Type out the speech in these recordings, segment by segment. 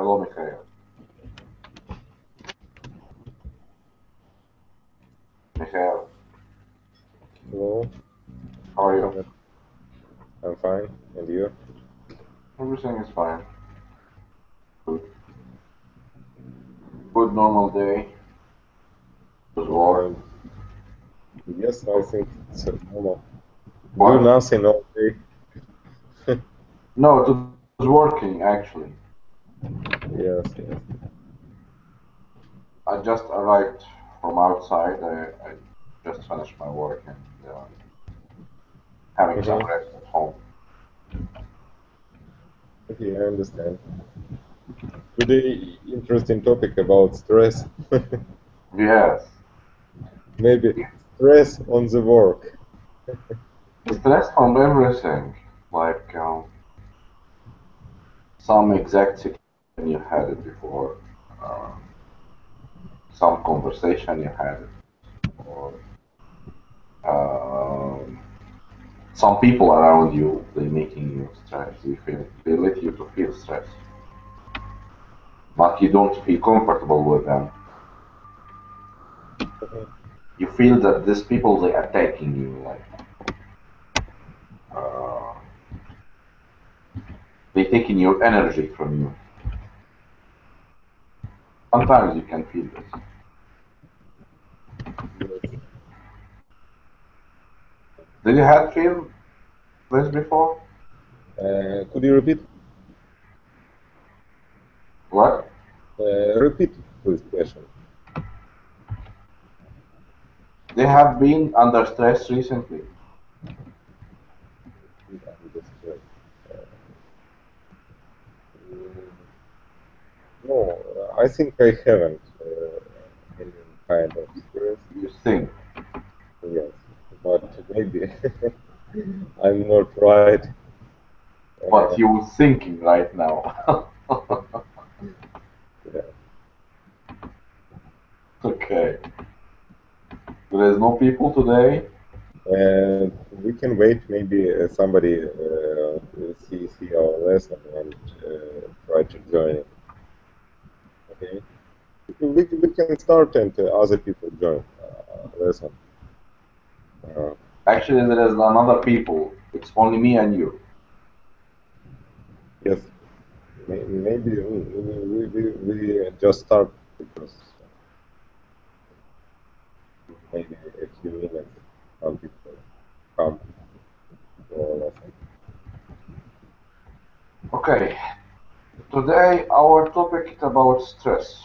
Hello, Mikhail. Mikhail, Hello, how are you? Ahmed. I'm fine. And you? Everything is fine. Good. Good normal day. Good work. Uh, yes, I think it's normal. Do What? nothing all day. No, it was working actually. Yes, yes. I just arrived from outside. I just finished my work and having some Mm-hmm. rest at home. Okay, I understand. Today, interesting topic about stress. Yes. Maybe stress on the work. Stress from everything. Like some exact situation you had it before, uh, some conversation you had it, or um some people around you, they making you stress. They let you to feel stress, but you don't feel comfortable with them. Mhm. You feel that these people they attacking you, like uh, they taking your energy from you. Sometimes you can feel this. Yes. Did you have feel this before? Could you repeat? What? Repeat this question. They have been under stress recently. And the stress. Mm, no, I think I haven't any kind of stress. You think, Yes, but maybe I'm not right. Uh, but you're thinking right now. yeah. Okay. There is no people today. We can wait. Maybe somebody see our lesson and try to join it. Okay, we can start and other people join lesson. Uh, Actually, there is another people. It's only me and you. yes, maybe we just start because maybe a few minutes some people come to our lesson. Okay. Today our topic is about stress.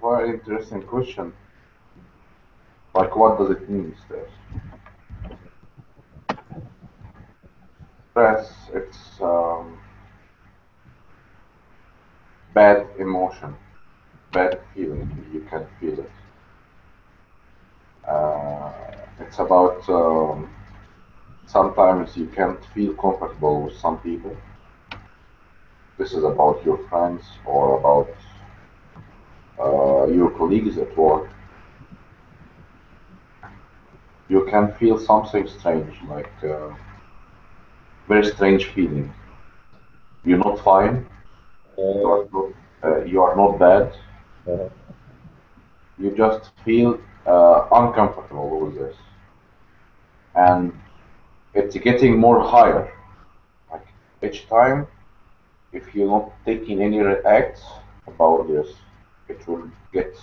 Very interesting question. Like, what does it mean, stress? Stress, it's bad emotion, bad feeling. You can feel it. Uh, it's about sometimes you can't feel comfortable with some people. This is about your friends or about your colleagues at work. You can feel something strange, like very strange feeling. You're not fine. Uh, You are not bad. uh, You just feel uncomfortable with this, and it's getting more higher. Like each time, if you're not taking any acts about this, it will get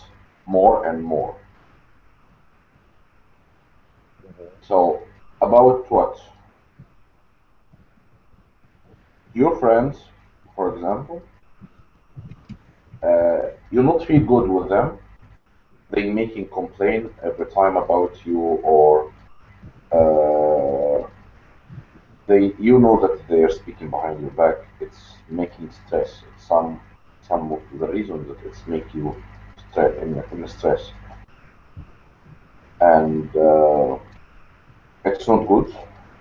more and more. So, about what? Your friends, for example, you not feel good with them. They making complaint every time about you, or uh, they you know that they are speaking behind your back. It's making stress. Some of the reasons that it's make you stress in stress, and it's not good.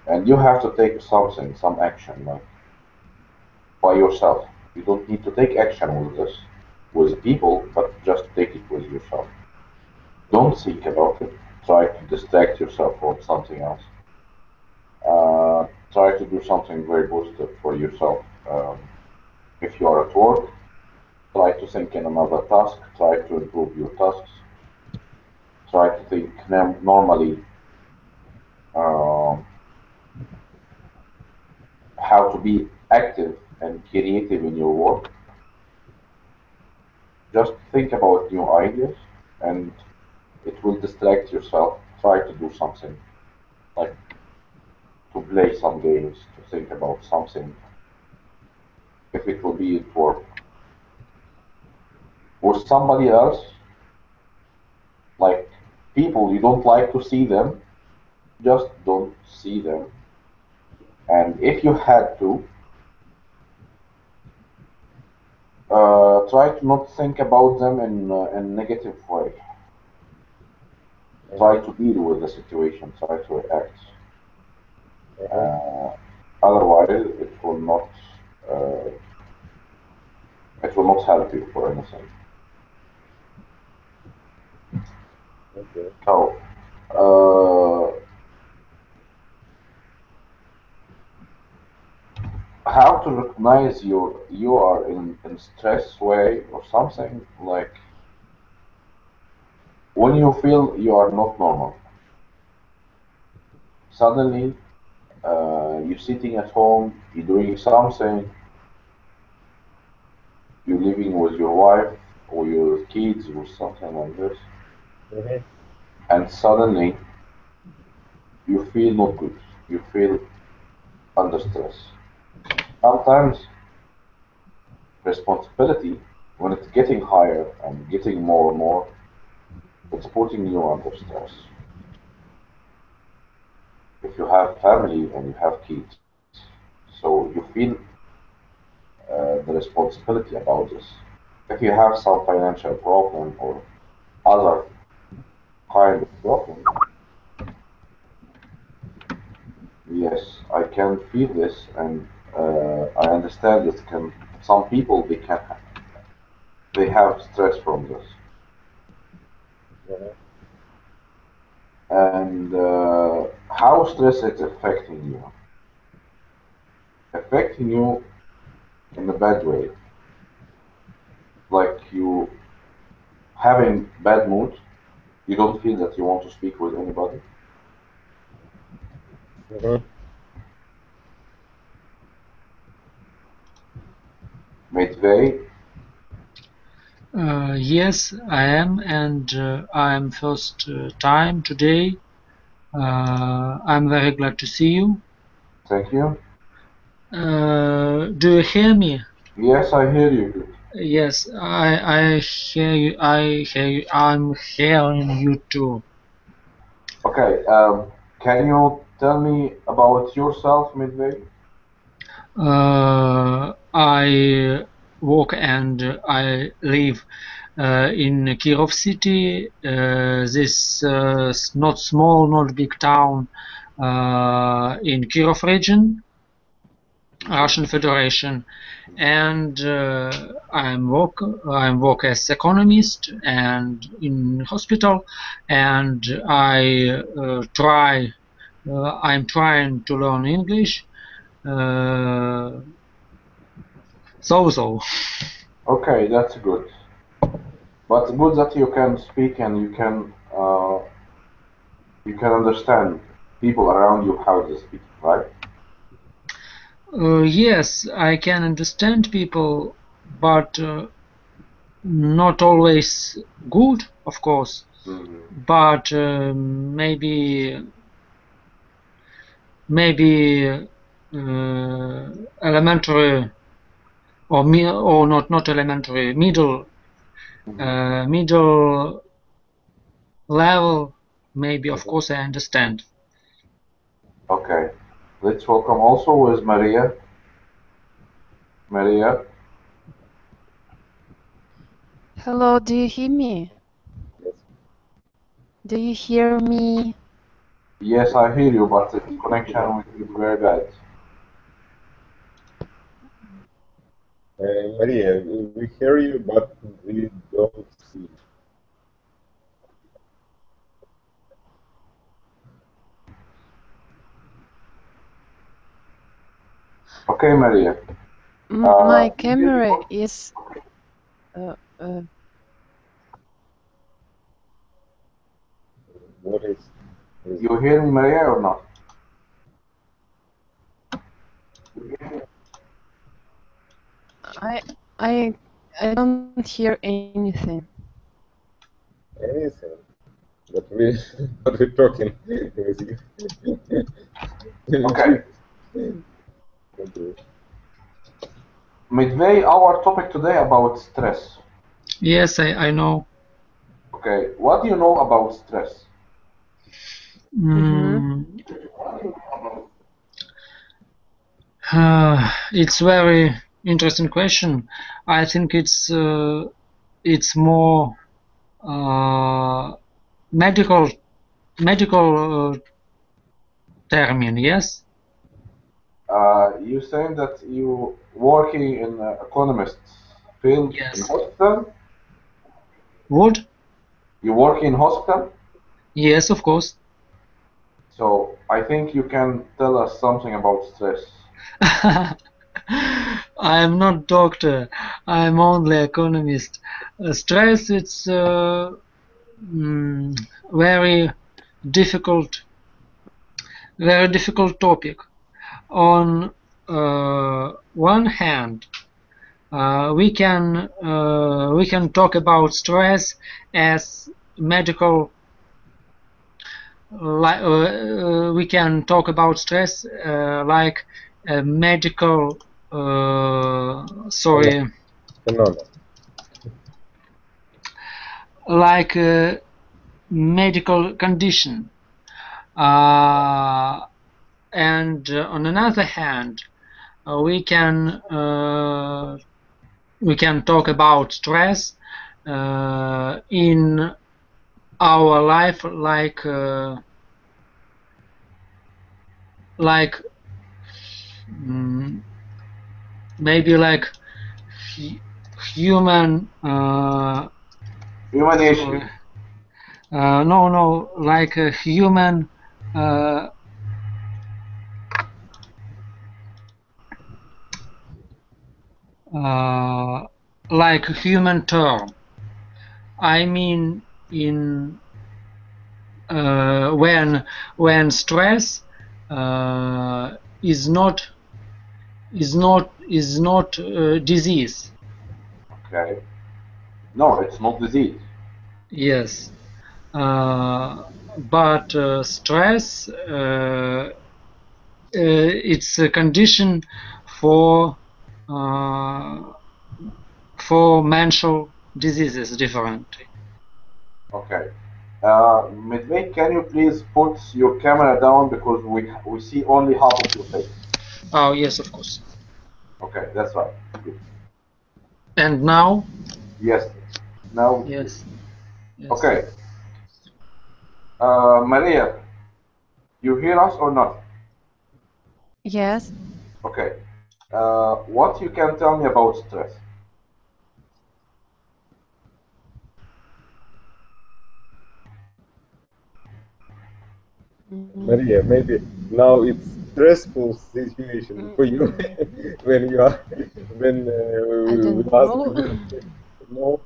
And you have to take something, some action, like by yourself. You don't need to take action with this with people, but just take it with yourself. Don't think about it. Try to distract yourself from something else. Try to do something very positive for yourself. If you are at work, Try to think in another task. Try to improve your tasks. Try to think normally how to be active and creative in your work. Just think about new ideas and it will distract yourself. Try to do something like to play some games, to think about something, if it will be at work. Or somebody else, like people you don't like to see them, just don't see them. And if you had to, try to not think about them in a negative way. Try to deal with the situation, try to react. Otherwise, uh, it will not help you for anything. Okay. So, how to recognize you are in stress way or something like when you feel you are not normal. Suddenly, you're sitting at home, you're doing something, you're living with your wife or your kids or something like this, and suddenly you feel not good. You feel under stress. Sometimes responsibility, when it's getting higher and getting more and more, it's putting you under stress. If you have family and you have kids, so you feel the responsibility about this. If you have some financial problem or other kind of problem, yes, I can feel this, and I understand this. Can some people they have stress from this, and how stress is affecting you in a bad way, like you having bad mood. You don't feel that you want to speak with anybody. Midway, Yes, I am, and I'm first time today. I'm very glad to see you. thank you. Do you hear me? Yes, I hear you good. Yes, I hear you. I hear you. I'm hearing you too. Okay, can you tell me about yourself, Midway? I work and I live in Kirov city. This not small, not big town in Kirov region, Russian Federation, and I'm work as economist and in hospital, and I'm trying to learn English. Uh, so. Okay, that's good. But good that you can speak and you can understand people around you how they speak, right? Yes, I can understand people, but not always good, of course. Mhm. But maybe elementary or not elementary, Mhm. middle level. Maybe, of Mhm. course, I understand. Okay, let's welcome also with Maria. Maria, Hello, do you hear me? Yes. Do you hear me? yes, I hear you, but the connection with you is very bad. Maria, we hear you, but we don't see. Okay, Maria. My We hear you. camera is What is You hear me, Maria, or not? I don't hear anything. anything? But we're talking. Okay. Okay. Midway, our topic today about stress. Yes, I know. Okay, what do you know about stress? It's very interesting question. I think it's more medical term, yes? You saying that you working in economist field in Yes. hospital? What? You work in hospital? Yes, of course. So I think you can tell us something about stress. I am not doctor. I am only economist. Stress, it's very difficult topic. On one hand, we can talk about stress as medical. We can talk about stress like a medical. Phenomenon. Like a medical condition. And on another hand, we can talk about stress in our life, maybe like human. Human issue. No, like a human. Like human term. I mean, in when stress is not disease. Okay. No, it's not disease. Yes, but stress it's a condition for mental diseases differently. Okay. Midway, can you please put your camera down because we see only half of your face. Oh yes, of course. Okay, that's right. Good. And now? Yes. Now. Yes. Yes. Okay. Maria, you hear us or not? Yes. Okay. What you can tell me about stress? Maria, maybe now it's stressful situation for you when you are when I we don't ask know. you. No.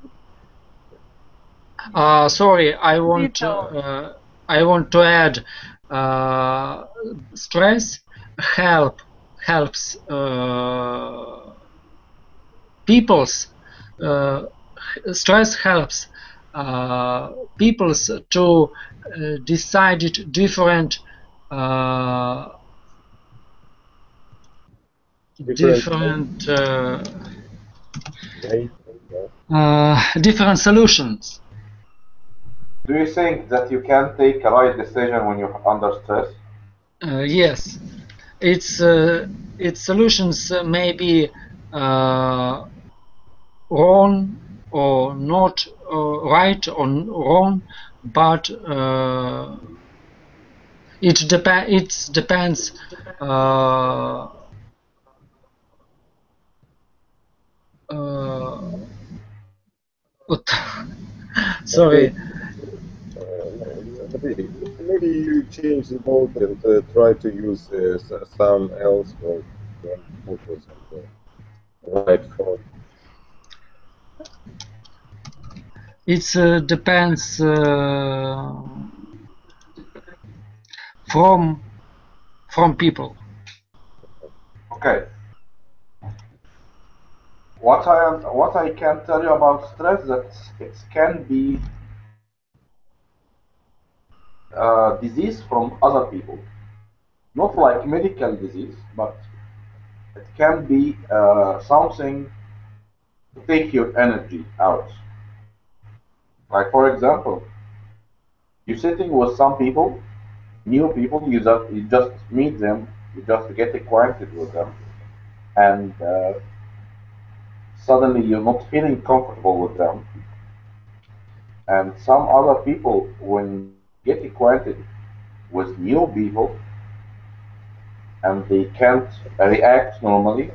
Sorry, I want to add stress helps people's stress helps people's to decide different different solutions. Do you think that you can take a right decision when you're under stress? Yes, its solutions may be wrong or not right or wrong, but it depends sorry. Maybe you change the mode and try to use some else or focus on the right phone. It depends from people. Okay. What I can tell you about stress, that it can be disease from other people, not like medical disease, but it can be something to take your energy out. Like for example, you're sitting with some people, new people, you just meet them, you just get acquainted with them, and suddenly you're not feeling comfortable with them. And some other people, when you get acquainted with new people and they can't react normally,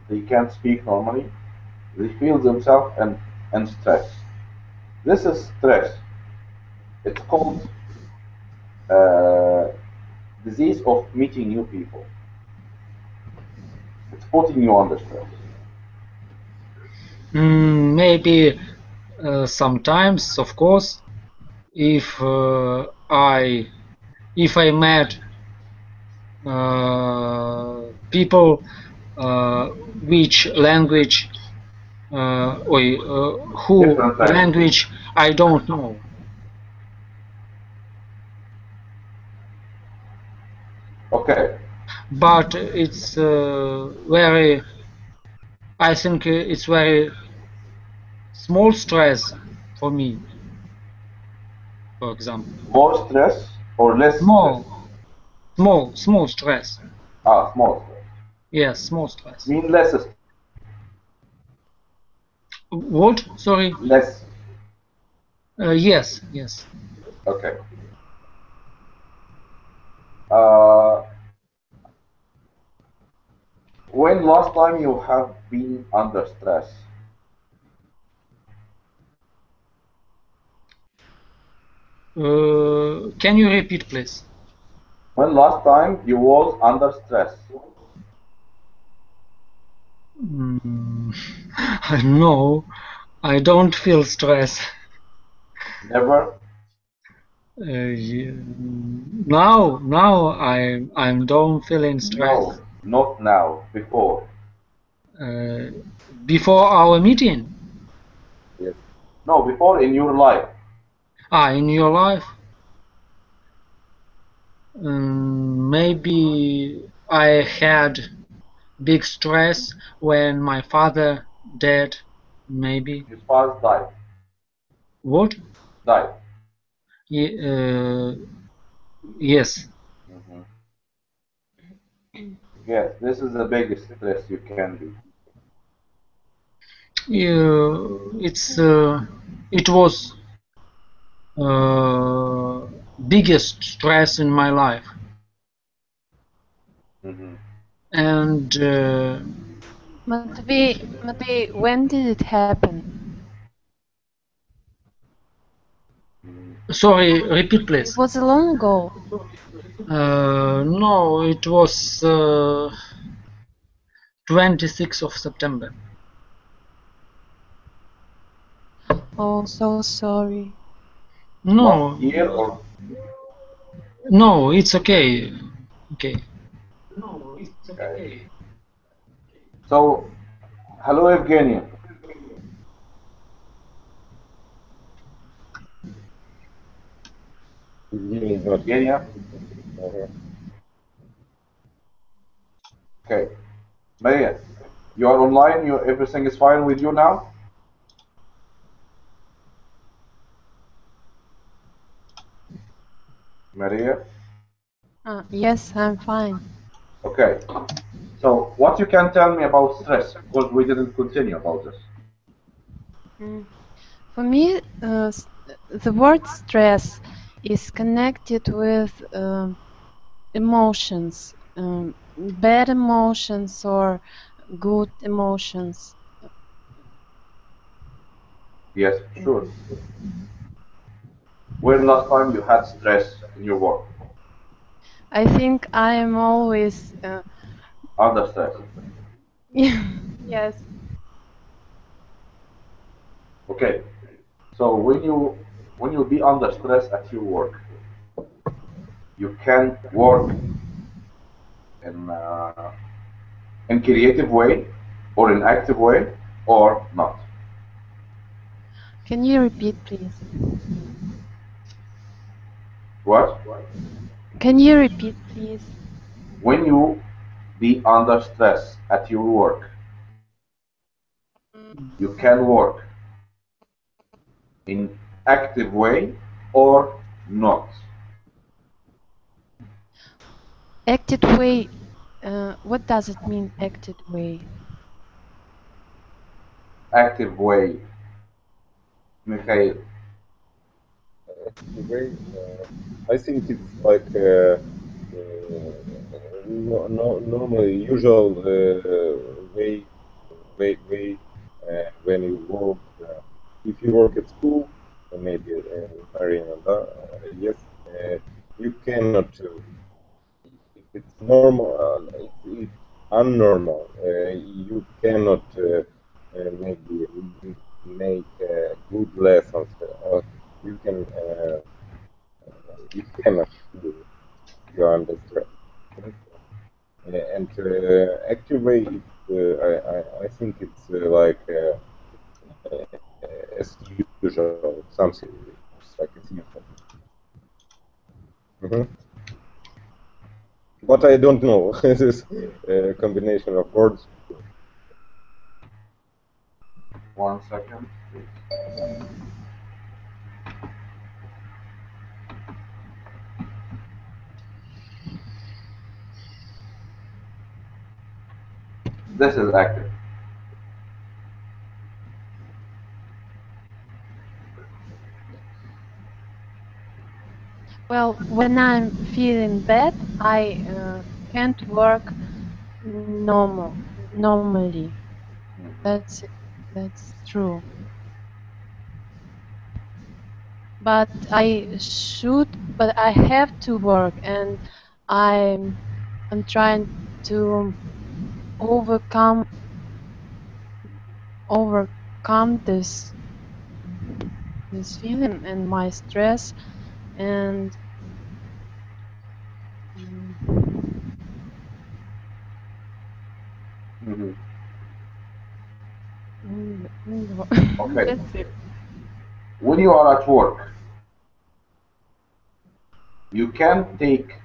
they can't speak normally, they feel themselves in stress. This is stress. It's called uh, disease of meeting new people. It's putting you under stress. Maybe sometimes, of course, if I met people which language or who Different language. language I don't know. Okay. But it's very, I think it's very small stress for me, for example. More stress or less stress? Small stress. Small stress. Yes, small stress. Mean less stress. What? Sorry. Less. Yes. Okay. Uh, when last time you have been under stress? Can you repeat, please? When last time you was under stress? No, I don't feel stress. Never. Now I'm don't feeling stress. No, not now. Before. Before our meeting. Yes. No, before in your life. In your life. Maybe I had big stress when my father died. Maybe. His father died. What? Died. Yes. Yes, this is the biggest stress you can be. It was biggest stress in my life, and Matvey, when did it happen? sorry, repeat please. It was long ago. No, it was 26th of September. Oh, so sorry. No, Last year or no, it's okay. Okay. okay. So, hello, Evgenia. Evgeny is not. Evgenia. Okay. Maria, you are online. Everything is fine with you now. Maria. Yes, I'm fine. Okay. So, what you can tell me about stress? Because we didn't continue about this. For me, the word stress is connected with emotions, bad emotions or good emotions. Yes, sure. When last time you had stress in your work? I think I am always Under stress. yes. Okay. So when you be under stress at your work, you can work in creative way or in active way or not. Can you repeat, please? What? Can you repeat, please? When you be under stress at your work, you can work in active way or not. Acted way. What does it mean, acted way? Active way, Mikhail. Anyway, I think it's like normal, usual way when you work. If you work at school, maybe in Arena, yes, you cannot. If it's normal, it's unnormal. You cannot maybe make good lessons. You can. You cannot do it. You are under stress. And actually, I think it's like as usual, something like as usual. But I don't know this combination of words. 1 second, please. This is active. Well, when I'm feeling bad, I can't work normally. That's true. But but I have to work, and I'm trying to overcome this feeling and my stress, and Okay. that's it. When you are at work, you can take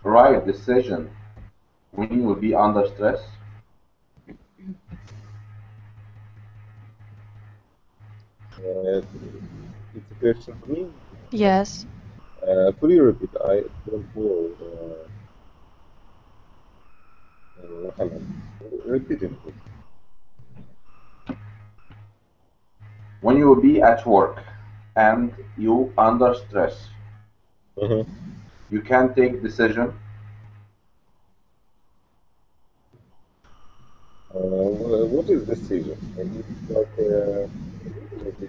right decision when you will be under stress. It's a question to me. Yes. Could you repeat? I don't follow. Mohammed, repeat it, please. When you will be at work and you under stress, you can take decision. What is decision? It's like maybe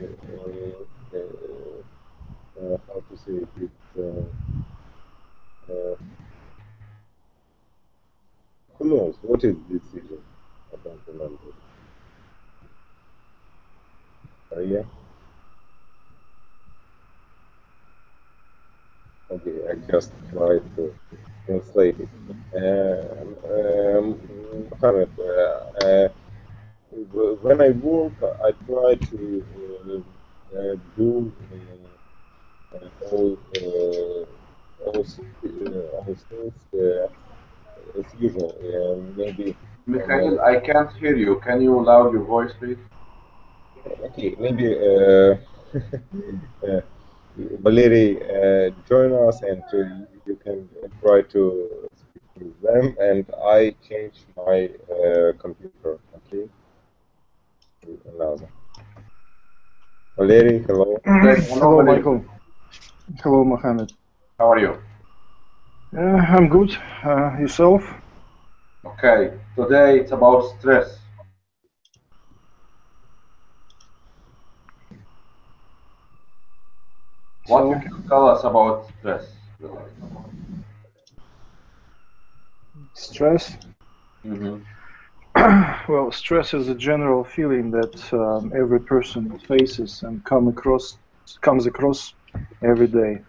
how to say it? It's who knows? What is decision? I don't remember. Yeah. Okay, I just try to translate it. Mohammed, when I work, I try to do all things as usual. Maybe Mikhail, I can't hear you. Can you loud your voice, please? okay, maybe Valery join us, and you can try to speak with them, and I change my computer. Okay, another. Valery, hello. Hello, Valery. Michael. Hello, Mohammed. How are you? I'm good. Yourself? Okay, today it's about stress. What you can tell us about stress? Stress? Well, stress is a general feeling that every person faces and comes across every day.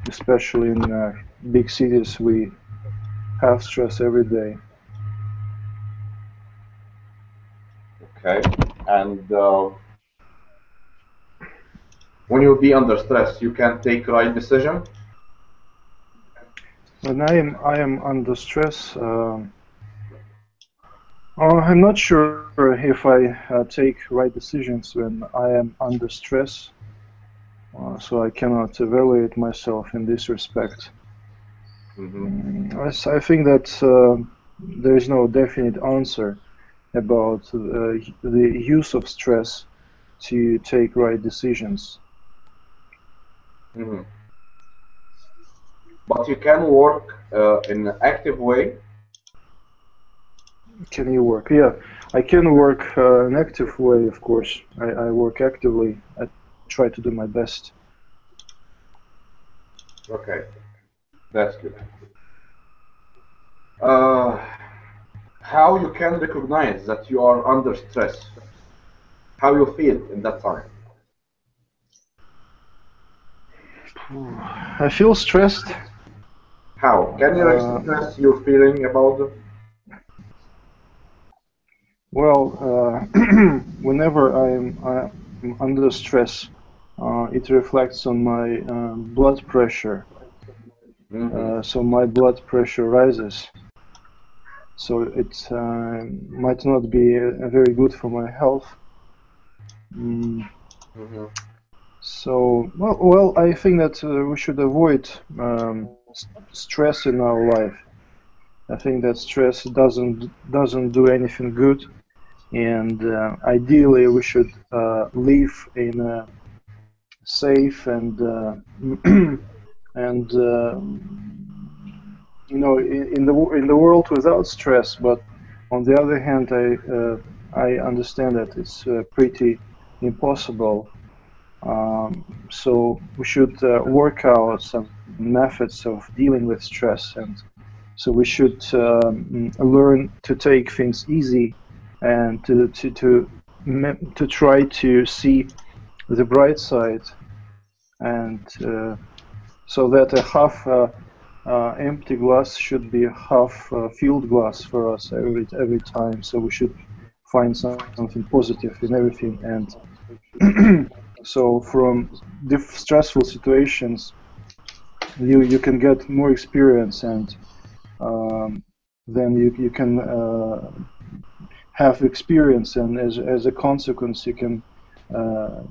Especially in big cities, we have stress every day. Okay. And when you be under stress, you can take right decision. When I am under stress, I'm not sure if I take right decisions when I am under stress. So I cannot evaluate myself in this respect. I think that there is no definite answer about the use of stress to take right decisions. Mhm. But you can work in an active way. Can you work? Yeah, I can work an active way, of course. I work actively. I try to do my best. Okay, that's good. Uh, how you can recognize that you are under stress? How you feel in that time? I feel stressed. How can you Uh, express your feeling about them? well, whenever I'm under stress, it reflects on my blood pressure. So my blood pressure rises. So it might not be very good for my health. So, well, I think that we should avoid stress in our life. I think that stress doesn't do anything good, and ideally we should live in a safe and and in the world without stress. But on the other hand, I understand that it's pretty impossible. So we should work out some methods of dealing with stress, and so we should learn to take things easy and to try to see the bright side, and so that a half empty glass should be a half filled glass for us every time. So we should find something positive in everything, and so from stressful situations, you can get more experience, and then you can have experience, and as a consequence, you can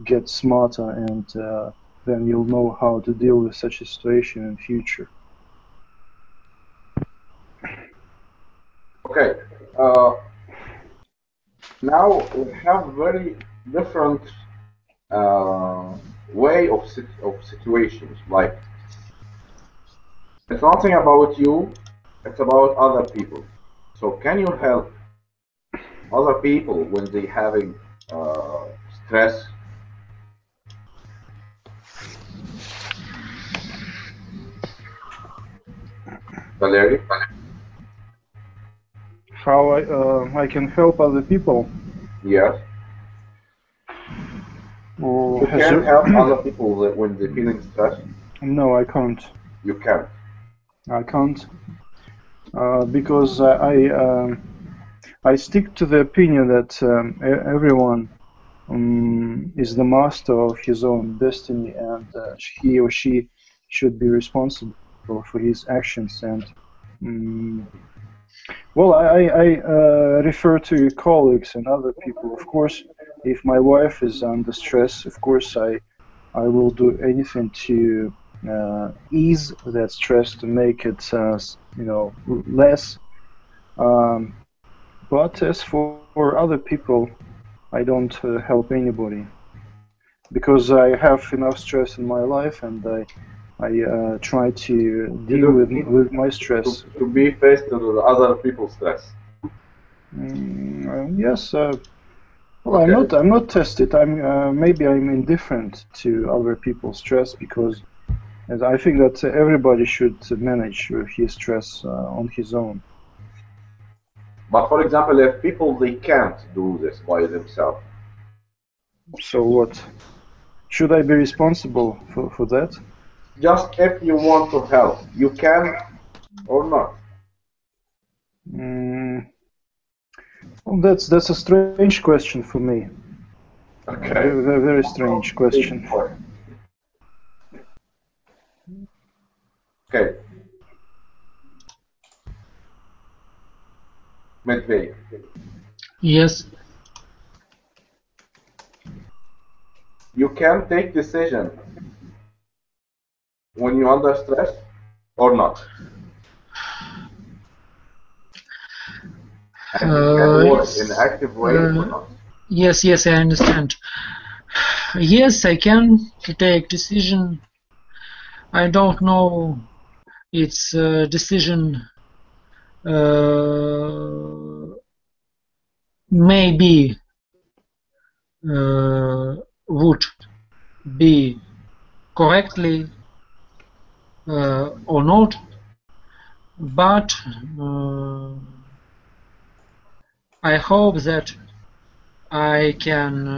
get smarter, and then you'll know how to deal with such a situation in future. Okay. Now we have very different way of situations. Like it's nothing about you; it's about other people. So can you help other people when they having stress? Valerie? How I can help other people? Yes. Or You has can there- help other people when they're feeling stressed. No, I can't. You can. I can't because I stick to the opinion that everyone is the master of his own destiny, and he or she should be responsible for his actions. And well, I refer to colleagues and other people. Of course, if my wife is under stress, of course I will do anything to ease that stress, to make it less. But as for other people, I don't help anybody because I have enough stress in my life, and I try to deal with my stress. To be faced with other people's stress. Yes. Well, Okay. I'm not tested. Maybe I'm indifferent to other people's stress because I think that everybody should manage his stress on his own. But for example, if people they can't do this by themselves, So what? Should I be responsible for that? just if you want to help, you can or not. Well, that's a strange question for me. Okay. Very, very strange question. Okay. Medved. Yes. You can take decision when you're under stress or not. And you can work in an active way or not. Yes, yes, I understand. Yes, I can take decision. I don't know. It's decision. Maybe would be correctly or not, but I hope that I can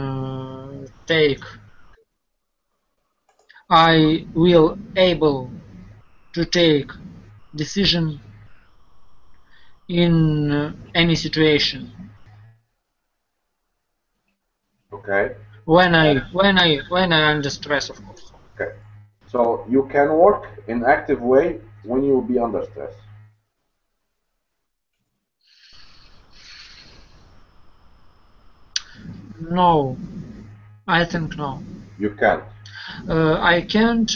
I will able to take decision in any situation. Okay. When I under stress, of course. Okay. So you can work in active way when you will be under stress. No, I think no. You can't. I can't.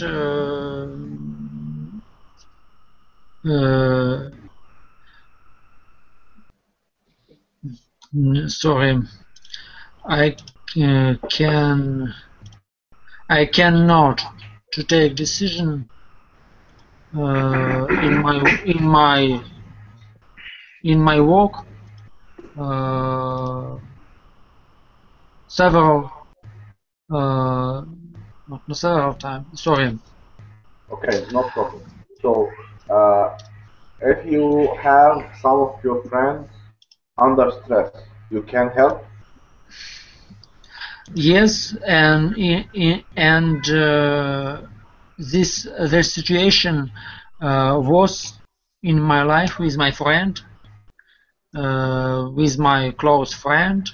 Sorry, I cannot to take decision in my work several times. Sorry. Okay, no problem. So if you have some of your friends under stress, you can help. Yes, and the situation was in my life with my friend, with my close friend.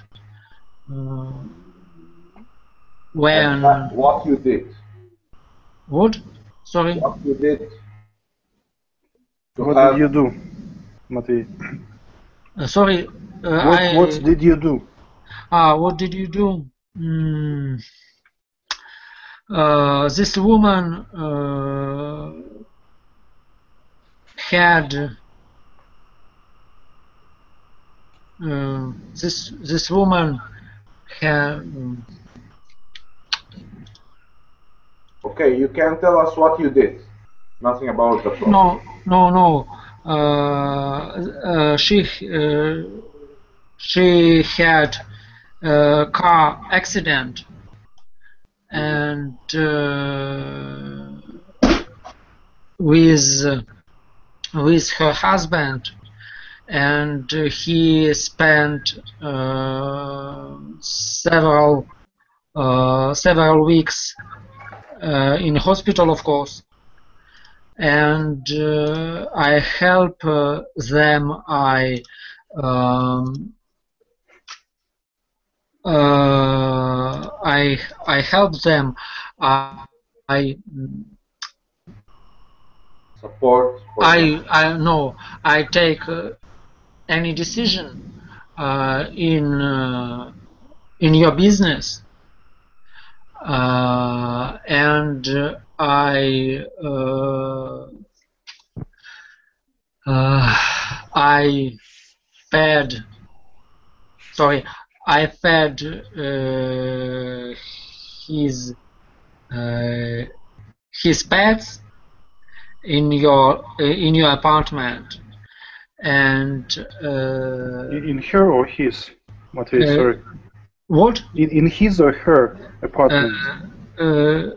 When what you did? What? Sorry. What you did? What did you do, Matei? Sorry. What did you do? What did you do? This woman had this woman had. Okay, you can tell us what you did. Nothing about the problem. No. She had a car accident, and with her husband, and he spent several weeks in hospital, of course, and I help them. I help them. I support. I take any decision in your business, and I fed. Sorry, I fed his pets in your apartment, and in her or his? Matei, sorry. What? In his or her apartment? Her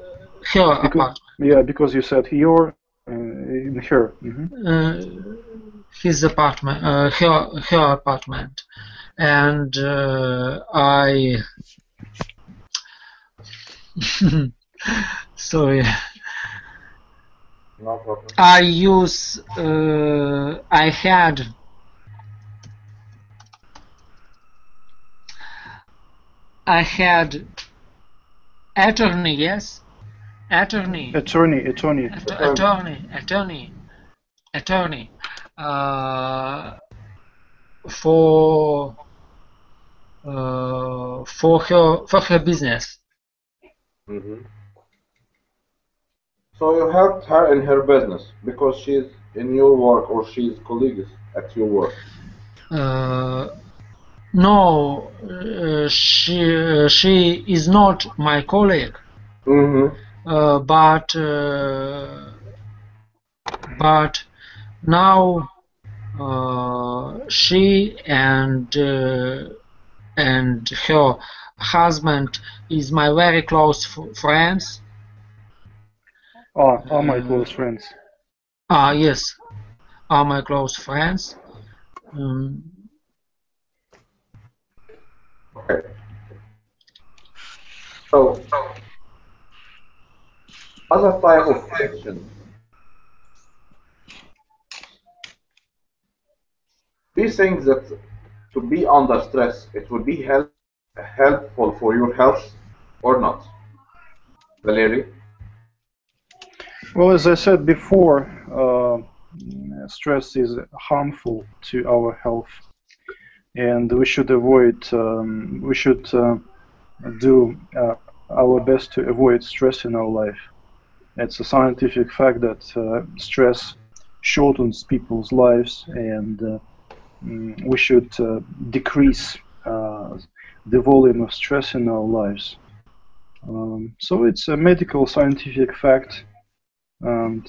apartment. Yeah, because you said your in her. his apartment, her apartment, and I sorry. No problem. I had attorney, yes, attorney, attorney, for her business. So you helped her in her business because she's in your work or she's colleagues at your work. No, she is not my colleague. But now she and her husband is my very close friends. Are my close friends. Yes, are my close friends. Okay. So, as a type of question, do you think that to be under stress, it would be helpful for your health or not? Valery? Well, as I said before, stress is harmful to our health, and we should avoid. We should do our best to avoid stress in our life. It's a scientific fact that stress shortens people's lives, and we should decrease the volume of stress in our lives. So it's a medical scientific fact, and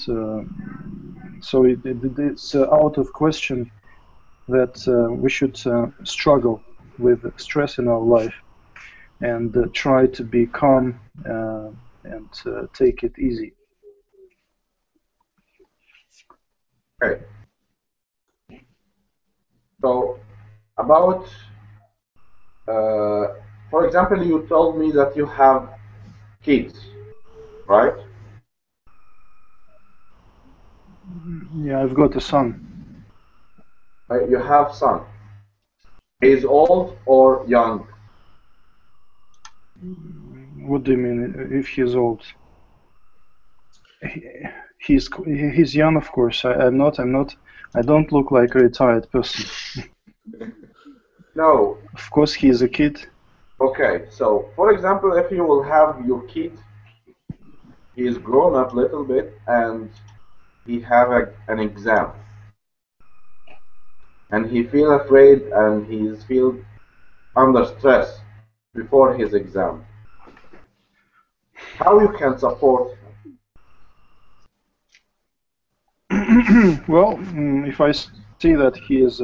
so it's out of question that we should struggle with stress in our life and try to be calm and take it easy. Okay. So, about, for example, you told me that you have kids, right? Yeah, I've got a son. You have son. Is old or young? What do you mean? If he's old? He's young, of course. I'm not. I don't look like a retired person. No. Of course, he is a kid. Okay. So, for example, if you will have your kid, he is grown up a little bit and he have an exam, and he feel afraid and he feel under stress before his exam. How you can support him? Well, if I see that he is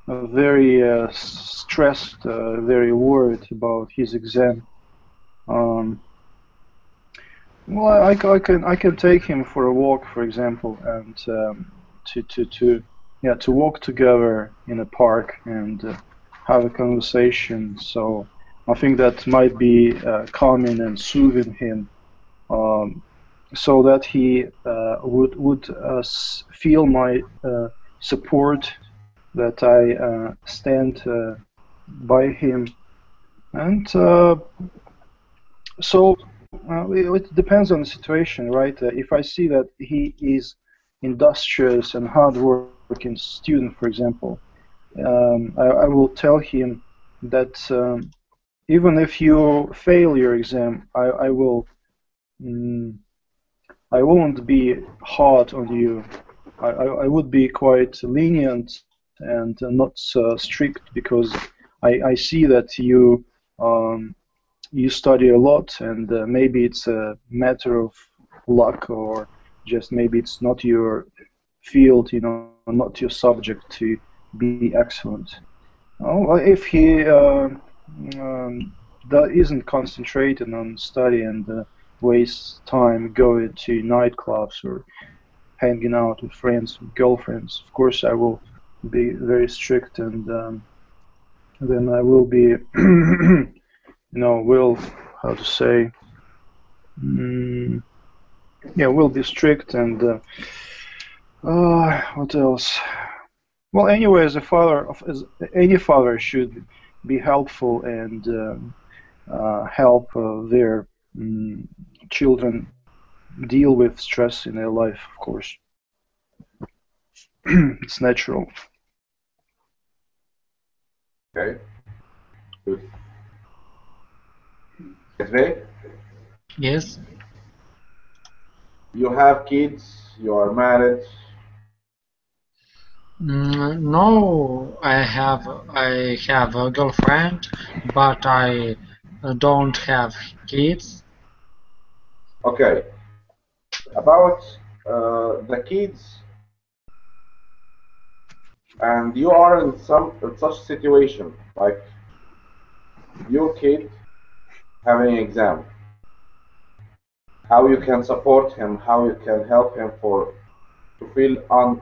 very stressed, very worried about his exam, well, I can take him for a walk, for example, and to walk together in a park and have a conversation. So I think that might be calming and soothing him, so that he would feel my support, that I stand by him, and so it depends on the situation, right? If I see that he is industrious and hard-working student, for example, I will tell him that even if you fail your exam, I won't be hard on you. I would be quite lenient and not strict, because I see that you study a lot, and maybe it's a matter of luck, or just maybe it's not your field, not your subject to be excellent. If he that isn't concentrated on study and wastes time going to nightclubs or hanging out with friends, with girlfriends, of course I will be very strict, and then I will be, will, how to say, yeah, will be strict, and what else? Well, anyway, as a father, any father should be helpful and help their children deal with stress in their life, of course. It's natural. Okay. Good. Sveik, Yes. you have kids, you are married. No, I have a girlfriend, but I don't have kids. Okay. About the kids, and you are in such situation, like your kid having an exam, how you can support him, how you can help him to feel on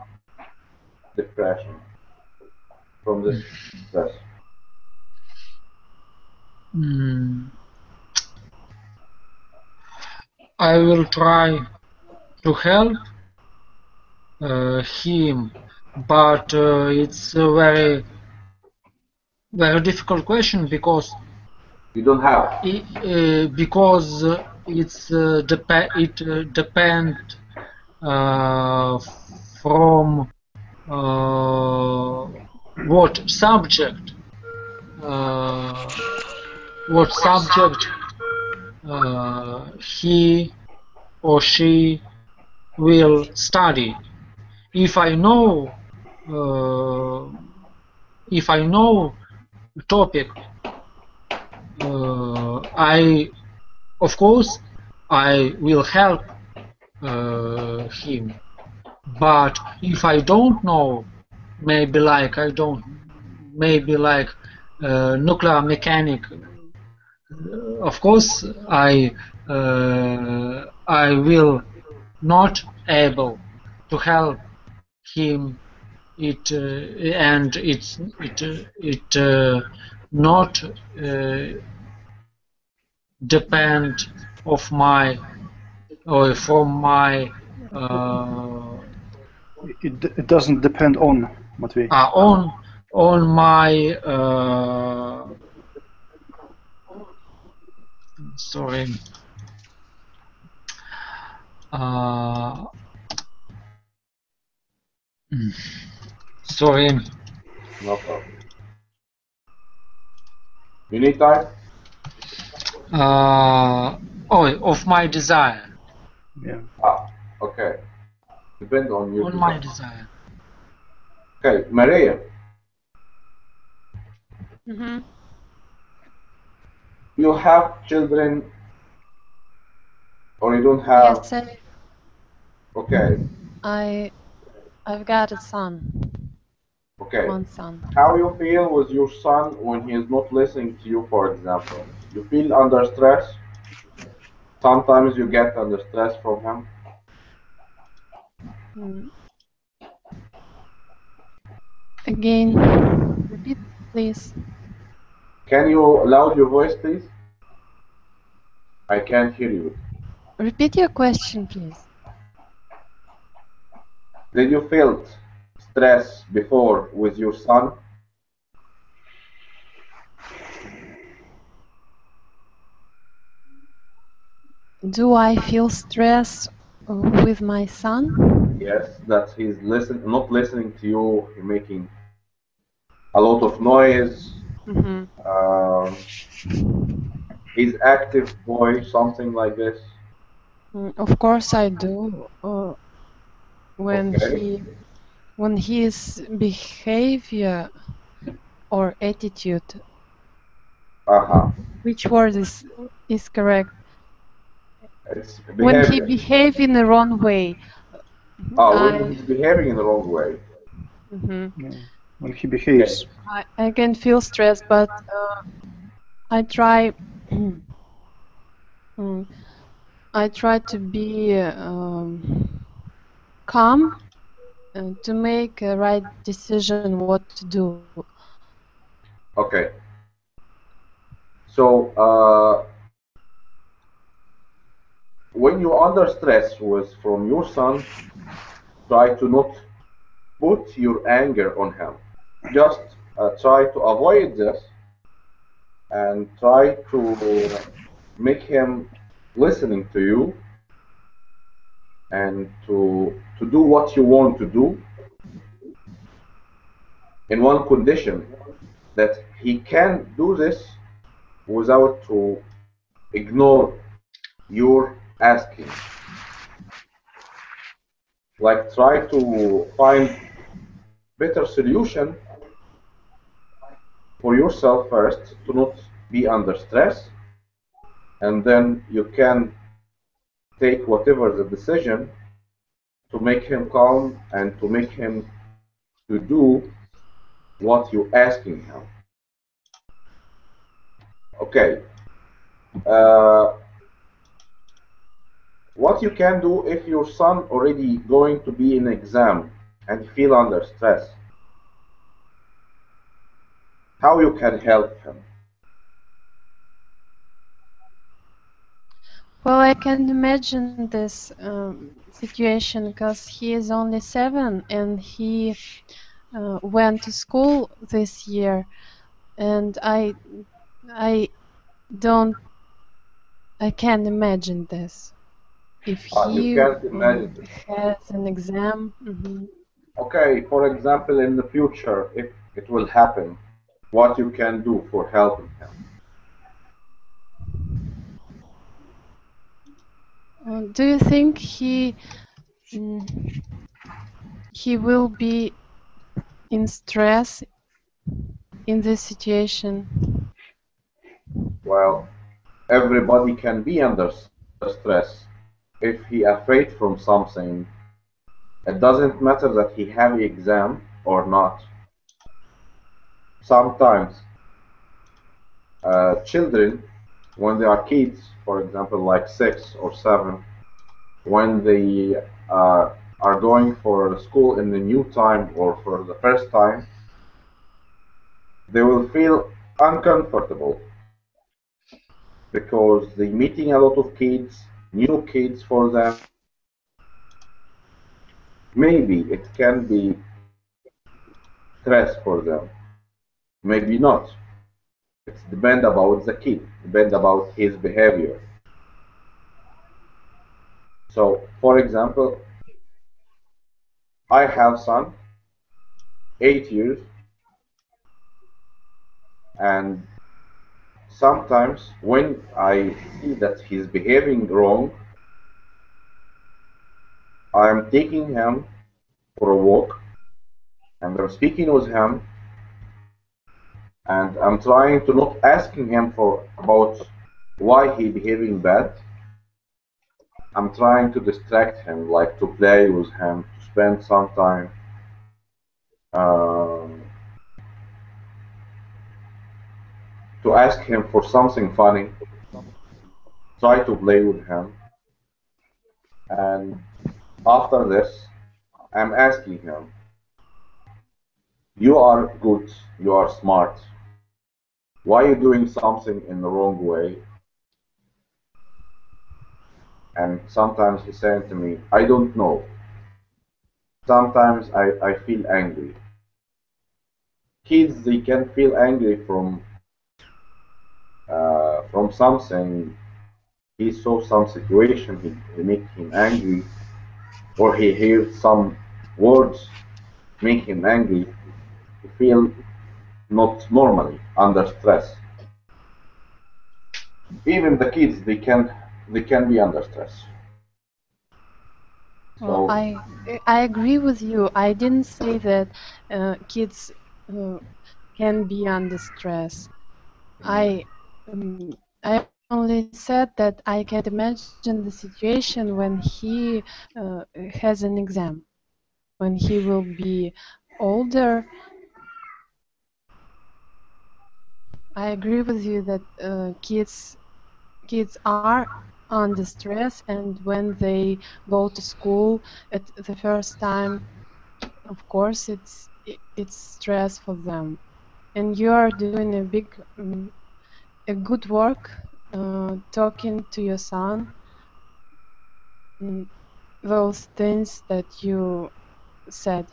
depression from this stress. I will try to help him, but it's a very difficult question because You don't have. because it depend from what subject he or she will study. If I know topic, of course I will help him. But if I don't know, maybe like nuclear mechanic, of course I will not able to help him. And it's not depend of my or from my It doesn't depend on Matvey. on my sorry sorry. No problem. You need time? Of my desire. Yeah. Okay. Depend on you. On my desire. Okay, Maria. Mm-hmm. You have children, or you don't have? Yes, Okay. I've got a son. Okay. One son. How you feel with your son when he is not listening to you, for example? You feel under stress? Sometimes you get under stress from him? Again, repeat, please. Can you loud your voice, please? I can't hear you. Repeat your question, please. Did you feel stress before with your son? Do I feel stress with my son? Yes, that he's not listening to you, he's making a lot of noise. He's active boy, something like this. Of course I do. When his behavior or attitude. Which word is correct? It's when he behaves in the wrong way. When he's behaving in the wrong way. When he behaves. I can feel stress, but I try. I try to be calm to make a right decision what to do. Okay. So when you under stress from your son, try to not put your anger on him. Just try to avoid this and try to make him listening to you and to do what you want to do in one condition, that he can do this without to ignore your asking. Like, try to find better solution for yourself first to not be under stress, and then you can take whatever the decision to make him calm and to make him to do what you're asking him. Okay. What you can do if your son already going to be in exam and you feel under stress, how you can help him? Well, I can imagine this situation because he is only 7 and he went to school this year, and I can't imagine this. If You he can't imagine this. has an exam. Okay, for example, in the future, if it will happen, what you can do for helping him? Do you think he will be in stress in this situation? Well, everybody can be under stress if he afraid from something. It doesn't matter that he have the exam or not. Sometimes children, when they are kids, for example, like 6 or 7, when they are going for school in the new time or for the first time, they will feel uncomfortable because they're meeting a lot of kids, new kids for them. Maybe it can be stress for them, maybe not. It's depend about the kid, depend about his behavior. So, for example, I have son, 8 years, and sometimes when I see that he's behaving wrong, I'm taking him for a walk and I'm speaking with him, and I'm trying to not asking him for about why he behaving bad. I'm trying to distract him, like to play with him, to spend some time. To ask him for something funny, try to play with him, and after this, I'm asking him, you are good, you are smart, why are you doing something in the wrong way? And sometimes he's saying to me, I don't know. Sometimes I feel angry. Kids, they can feel angry from something. He saw some situation, he make him angry, or he hears some words make him angry. He feel not normally under stress. Even the kids, they can be under stress. Well, I agree with you. I didn't say that kids can be under stress. I only said that I can't imagine the situation when he has an exam, when he will be older. I agree with you that kids are under stress, and when they go to school at the first time, of course it's stress for them. And you are doing a good work, talking to your son those things that you said.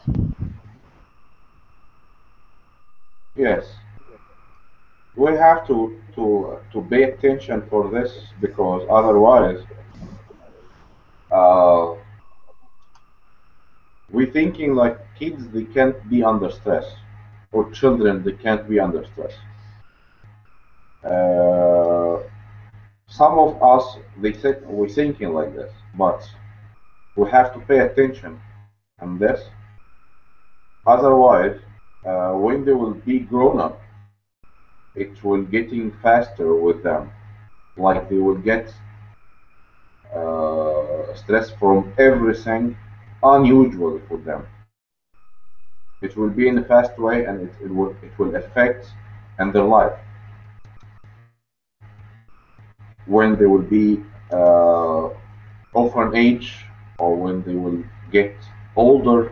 Yes, we have to pay attention for this because otherwise, uh, we thinking like kids they can't be under stress, or children they can't be under stress. Uh, some of us they think we thinking like this, but we have to pay attention on this. Otherwise, when they will be grown up, it will getting faster with them. Like they will get stress from everything unusual for them. It will be in a fast way, and it will affect in their life when they will be of an age or when they will get older.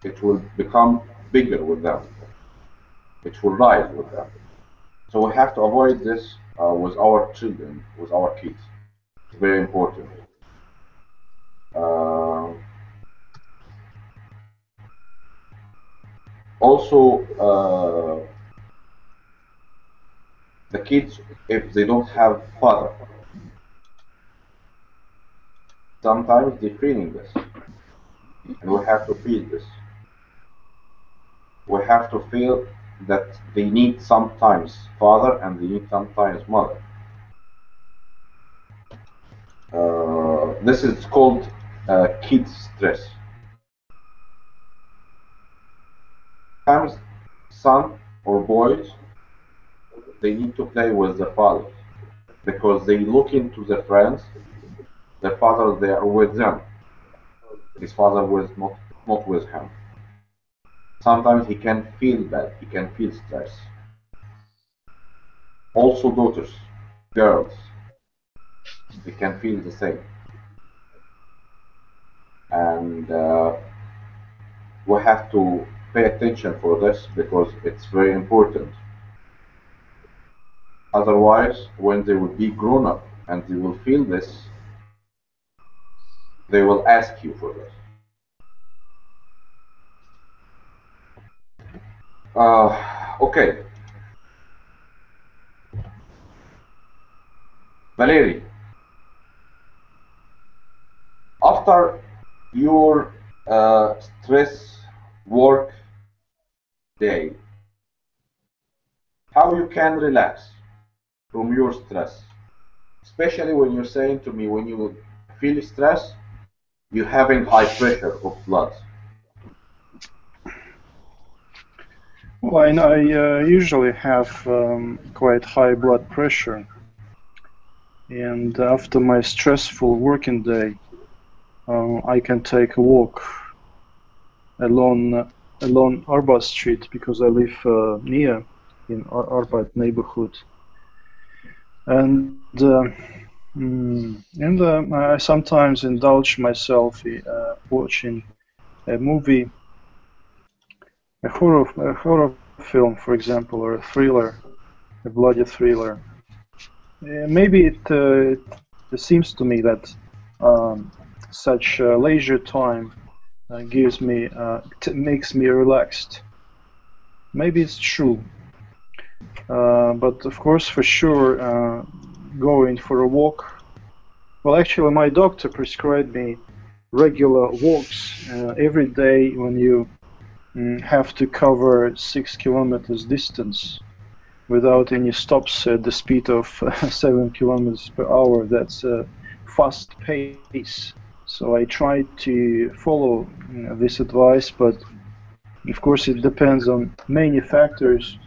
It will become bigger with them. It will rise with them. So we have to avoid this with our children, with our kids. It's very important. Uh, Also, the kids, if they don't have father, sometimes they're feeling this, and we have to feel this. We have to feel that they need sometimes father and they need sometimes mother. This is called kid stress. Sometimes son or boys, they need to play with their father because they look into their friends. Their father, they are with them. His father was not with him. Sometimes he can feel bad. He can feel stress. Also, daughters, girls, they can feel the same. And we have to pay attention for this because it's very important. Otherwise, when they will be grown up and they will feel this, they will ask you for this. Okay, Valerie, after your stress work day, how you can relax from your stress, especially when you're saying to me when you feel stress, you're having high pressure of blood. Well, I usually have quite high blood pressure, and after my stressful working day, I can take a walk along Arbat Street because I live near in Arbat neighborhood, and I sometimes indulge myself watching a movie, a horror film, for example, or a thriller, a bloody thriller. Maybe it seems to me that such leisure time makes me relaxed. Maybe it's true, but of course, for sure, going for a walk. Well, actually, my doctor prescribed me regular walks every day when you have to cover 6 kilometers distance without any stops at the speed of 7 kilometers per hour. That's a fast pace. So I try to follow this advice, but of course it depends on many factors.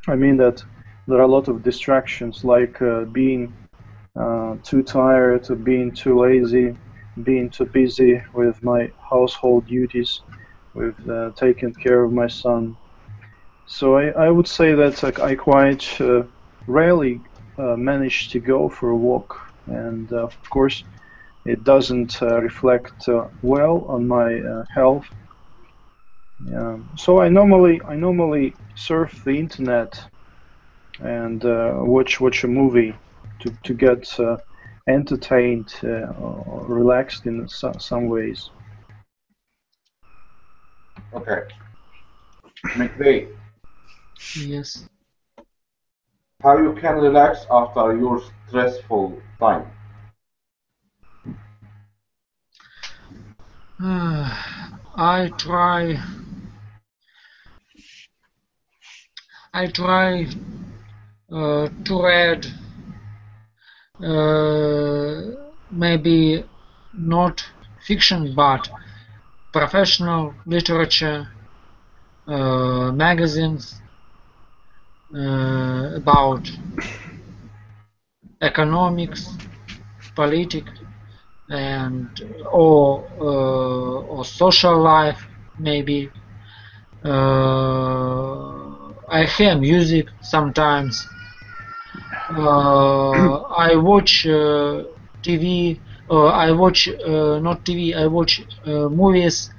I mean that there are a lot of distractions like being too tired, or being too lazy, being too busy with my household duties, with taking care of my son. So I would say that I quite rarely manage to go for a walk, and of course it doesn't reflect well on my health. So I normally surf the internet and watch a movie to get entertained or relaxed in some ways. Okay. McVeigh, Yes. how you can relax after your stressful time? I try to read maybe not fiction but professional literature, magazines about economics, politics, and or social life maybe. I hear music sometimes. I watch TV. I watch not TV. I watch movies.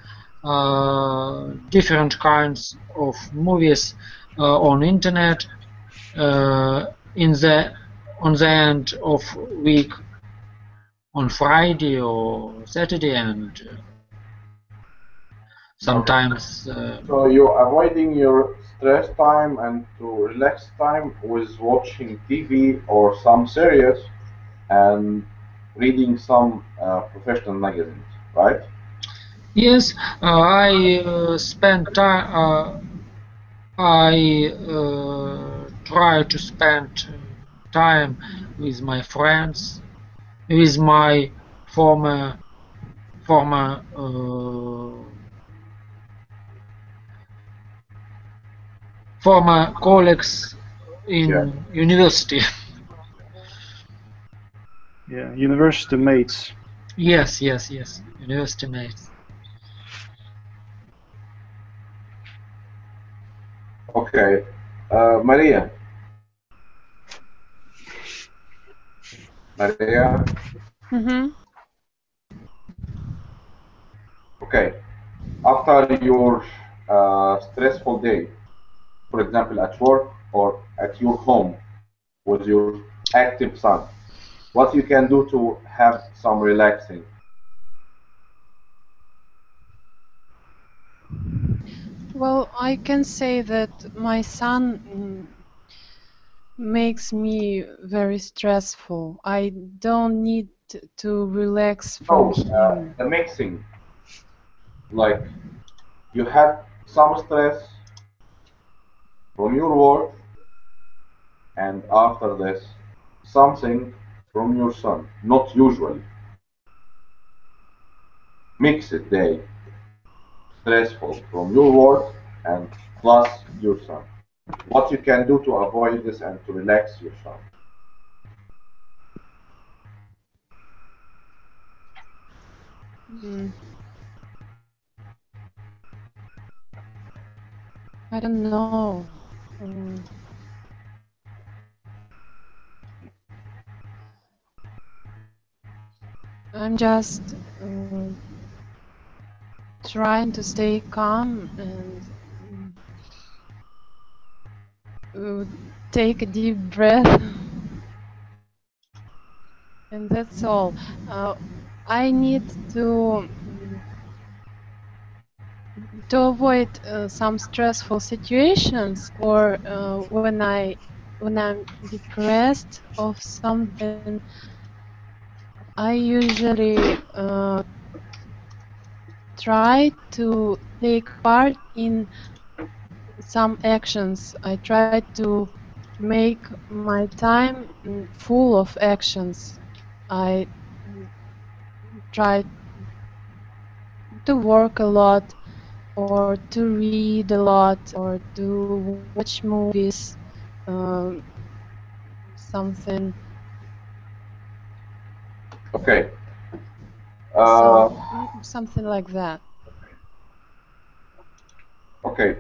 Different kinds of movies on internet. In the on the end of week, on Friday or Saturday, and sometimes. So you're avoiding your stress time and to relax time with watching TV or some series and reading some professional magazines, right? Yes, I spend time. I try to spend time with my friends, with my former colleagues in university. Yeah, university mates. Yes, university mates. Okay. Maria. Maria. Mm-hmm. Okay. After your stressful day, for example, at work or at your home with your active son, what you can do to have some relaxing? Well, I can say that my son makes me very stressful. I don't need to relax from No, him. the mixing. Like you had some stress from your work, and after this, something from your son. Not usually. Mixed day, stressful from your work and plus your son. What you can do to avoid this and to relax your son. Mm, I don't know. Mm, I'm just trying to stay calm and take a deep breath, and that's all. I need to avoid some stressful situations, or when I'm depressed of something. I usually try to take part in some actions. I try to make my time full of actions. I try to work a lot, or to read a lot, or to watch movies, um, something Okay. something like that. Okay.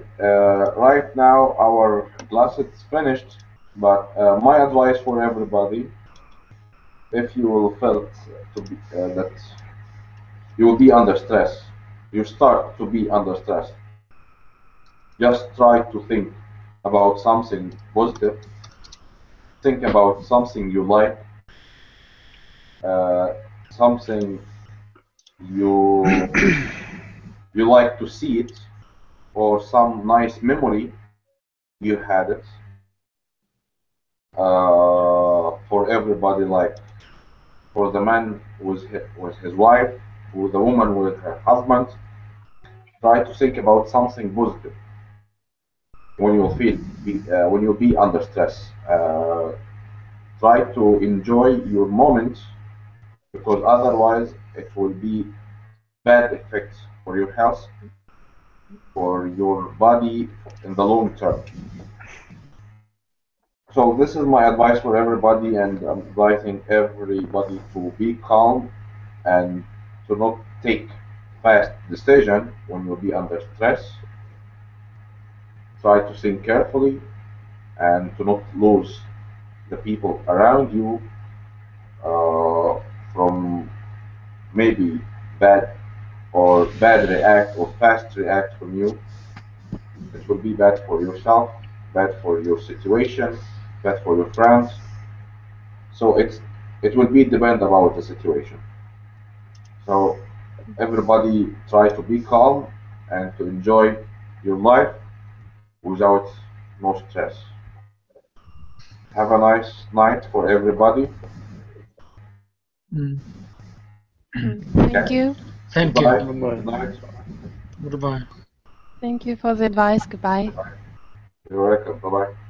Right now our class is finished, but my advice for everybody if you will felt to be that you will be under stress, you start to be under stress, just try to think about something positive, think about something you like, uh, something you you like to see it, or some nice memory you had it. For everybody, like for the man with his wife, with the woman with her husband, try to think about something positive when you feel when you be under stress. Try to enjoy your moments because otherwise it will be bad effects for your health, for your body in the long term. So this is my advice for everybody, and I'm advising everybody to be calm and to not take fast decision when you be under stress. Try to think carefully and to not lose the people around you from maybe bad or bad react or fast react from you. It will be bad for yourself, bad for your situation, bad for your friends. So it will be depend about the situation. So everybody try to be calm and to enjoy your life without no stress. Have a nice night for everybody. Mm. Thank Okay. you. Thank Goodbye. you. Good night. Goodbye. Thank you for the advice. Goodbye. You're welcome. Bye bye.